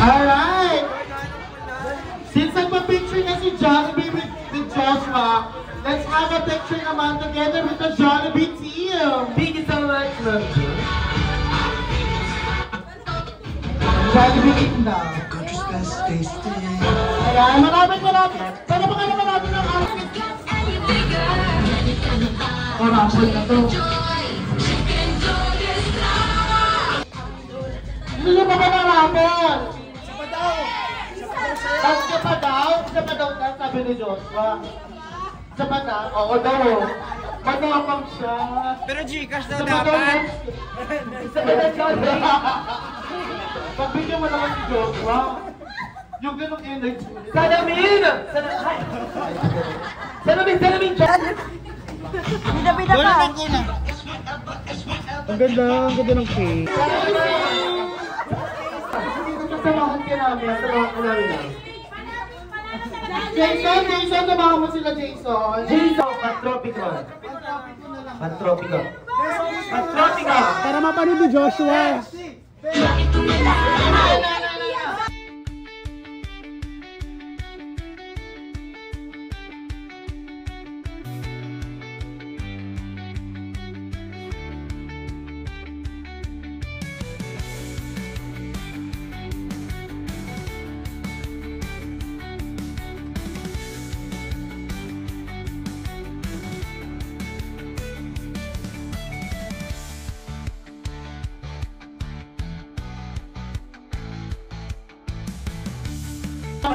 Alright! Since nagpa-picture na si Jollibee with Joshua, let's have a picture naman together with the Jollibee team! Thank you so much, Ma'am. Jollibee team daw. Country's best tasty. Ayan, maraming. Sana ba naman natin ang outfit? Rapol na to. Hindi pa ba na rapol? Isa pa daw? Sabi ni Joshua. Isa pa daw? Oo daw. Matapang siya. Pero Gcash daw dapat. Isa pa daw Joshua. Pagbigyan mo naman si Joshua. Yung ganong energy. Salamin! Salamin! Bida ka. Ang ganda ng cake. Samahan ka namin. Jason, samahan mo sila, Jason. Pantropico. Para mapanood ni Joshua.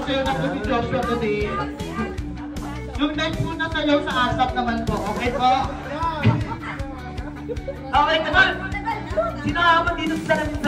Sayo na po si Joshua today. Yung next po na sayo sa ASAP naman po, okay po? Okay naman! Sino ako dito sa salamin?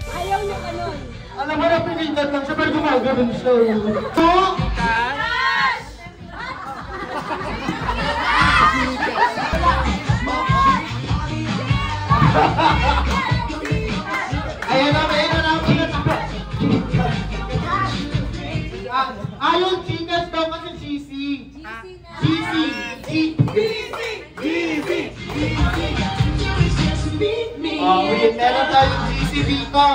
Ayaw niya ganun. Alam mo na pinitan lang siya, pero gumagawin siya. Ayan na. Ayaw Gcash daw kasi GC. Oh, wait, meron tayong GC dito.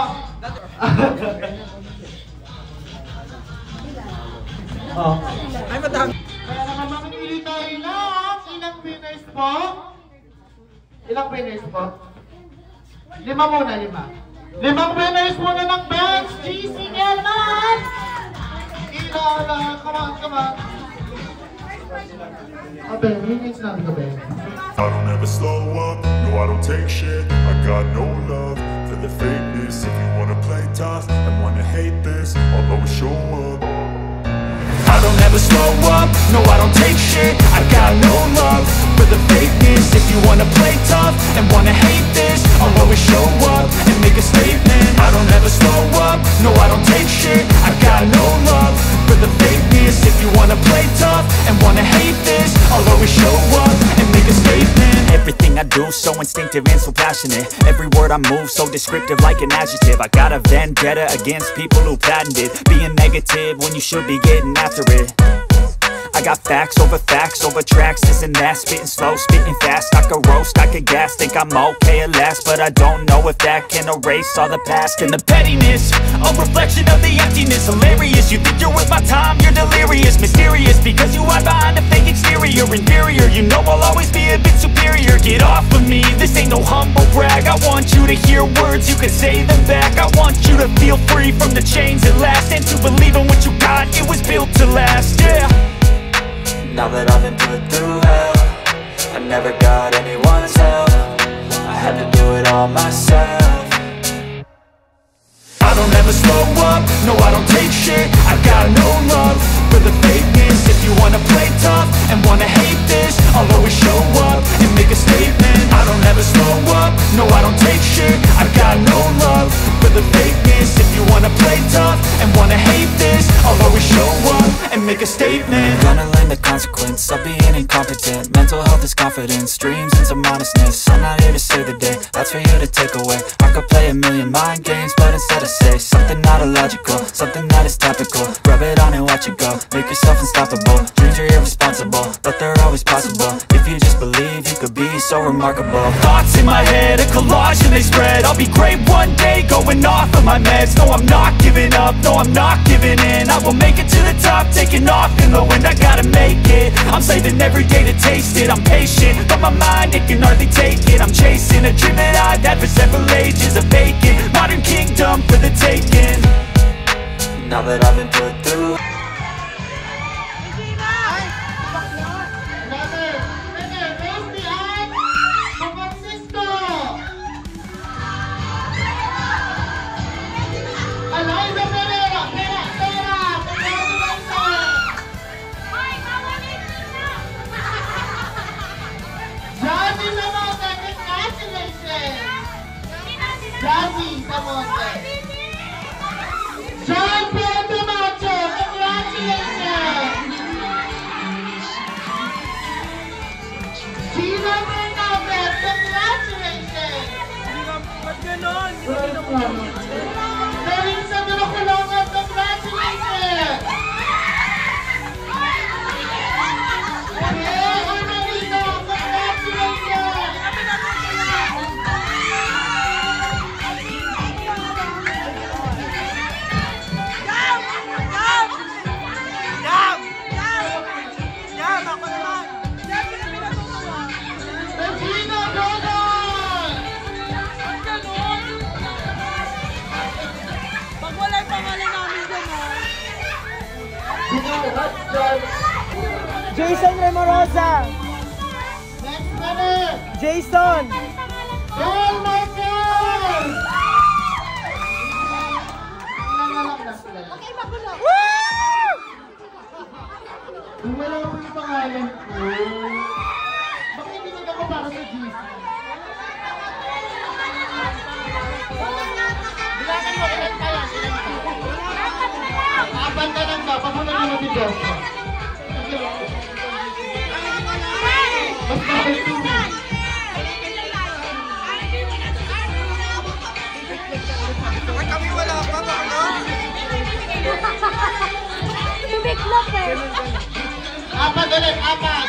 Ay, madami. Kaya naman mamili tayo lang. Ilang winners po? Ilang winners po? 5 muna, 5. 5 winners muna ng Benz GC naman! Ilala, come on. Aben, winners natin ka, Ben. I don't ever slow up, no I don't take shit. I got no love for the fakeness. If you wanna play tough and wanna hate this, I'll always show up. I don't ever slow up, no I don't take shit. I got no love for the fakeness. If you wanna play tough and wanna hate this, I'll always show up and make a statement. I don't ever slow up, no I don't take shit. I got no love for the fakeness. If you wanna play tough and wanna hate this, I'll always show up and make a statement. Everything I do so instinctive and so passionate. Every word I move so descriptive like an adjective. I got a vendetta against people who patented being negative when you should be getting after it. I got facts over tracks, this and that. Spitting slow, spitting fast. I could roast, I could gas. Think I'm okay at last, but I don't know if that can erase all the past. And the pettiness, a reflection of the emptiness. Hilarious, you think you're worth my time, you're delirious. Mysterious, because you hide behind a fake exterior. Inferior, you know I'll always be a bit superior. Get off of me, this ain't no humble brag. I want you to hear words, you can say them back. I want you to feel free from the chains at last, and to believe in what you got, it was built to last, yeah. Now that I've been put through hell, I never got anyone's help. I had to do it all myself. I don't ever slow up, no I don't take shit. I got no love for the fakeness. If you wanna play tough and wanna hate this, I'll always show up and make a statement. I don't ever slow up, no I don't take shit. I got no love for the fakeness. If you wanna play tough and wanna hate this, I'll always show up and make a statement. Gonna learn the consequence of being incompetent. Mental health is confidence, dreams and some honestness. I'm not here to save the day, that's for you to take away. I could play a million mind games, but instead I say something not illogical, something that is topical. Rub it on and watch it go, make yourself unstoppable. Dreams are irresponsible, but they're always possible. If you just believe, you could be so remarkable. Thoughts in my head, a collage and they spread. I'll be great one day, going off of my meds. No, I'm not giving up, no, I'm not giving in. I will make it to the top, taking off in the wind. I gotta make it, I'm saving every day to taste it. I'm patient, but my mind, it can hardly take it. I'm chasing a dream that I've had for several ages. A vacant, modern kingdom for the taking. Now that I've been put through. John Paul Camacho, congratulations! Gina Bernabet, congratulations! Ba't ganon? Marisa Miraculongan, congratulations! Hey, Arnalino, congratulations! Jason Remorosa! Next minute! Jason! John Marcos! Woo! Wala ko yung pangalan ko. Bakit hindi ako para sa GC? Bilangan mo, ilan kaya? Abanda lang ba? Pamunan mo si Joshua. Mas bakit ito? Kami wala pa ba? Tumiklop eh. Apat ulit, apat!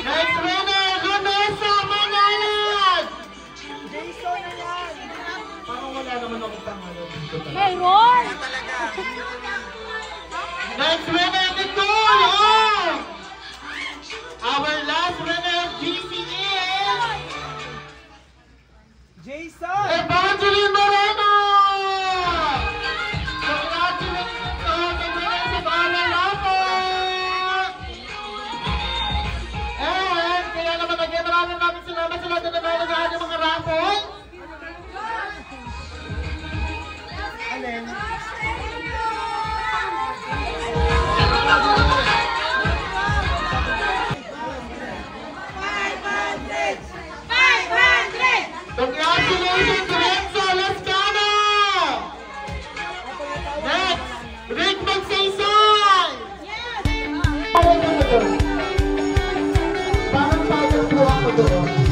Next winner, Lunesa Manalas! Jason na yan! Parang wala naman akong pangalan dito. Meron! Next winner, Nicole! Oh! Our last winner of GC is... Jason! Evangeline Moreno! Congratulations to all the winners of our raffle! And kaya naman maraming salamat sa lahat na nanonood sa ating mga raffle. Alin? doon.